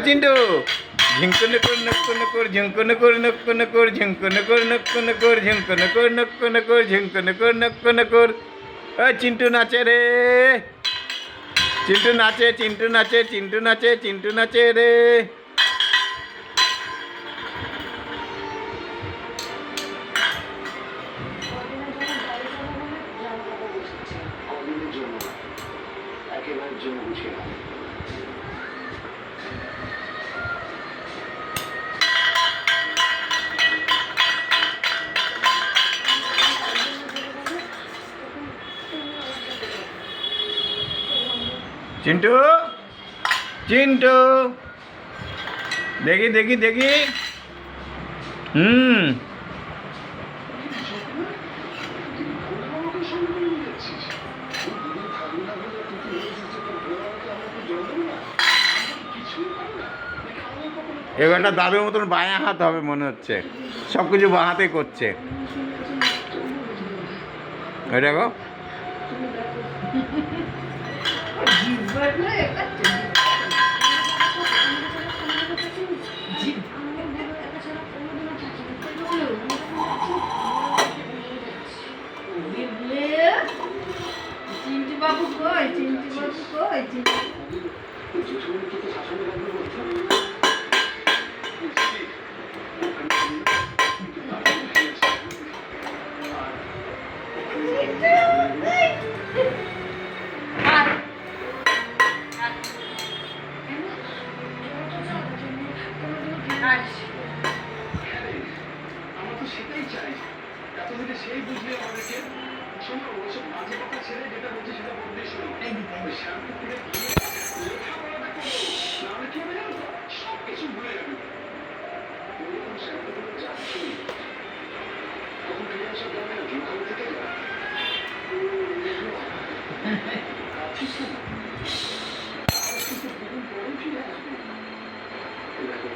চিন্টু ঝিঙ্কু নুকুর নুক্কু নুকুর ঝিঙ্কু নুকুর নুক্কু নুকুর ঝিঙ্কু নুকুর নুক্কু নুকুর ঝিঙ্কু নুকুর নুক্কু নুকুর ঝিঙ্কু নুকুর নুক্কু নুকুর। চিন্টু নাচে রে, চিন্টু নাচে, চিন্টু নাচে, চিন্টু নাচে, চিন্টু নাচে রে। চিন্টু, চিন্টু দেখি দেখি দেখি। এবারটা দাদুর মতন বাঁয়া হাত হবে মনে হচ্ছে, সব কিছু বাঁ হাতে করছে। ওই দেখো চিন্টু বাবু কই, চিন্টু বাবু কই? সেই বুঝলে আমাদেরকে শোনো ওসব বাজে কথা ছেড়ে যেটা বলছে সেটা বলতে শোনো লেখাপড়াটা করো নাহলে কি হবে জানো তো সব কিছু ভুলে যাবে যাচ্ছি তখন ফিরে আসার দরকার ওখানে থেকে ফিরে আসবে দেখো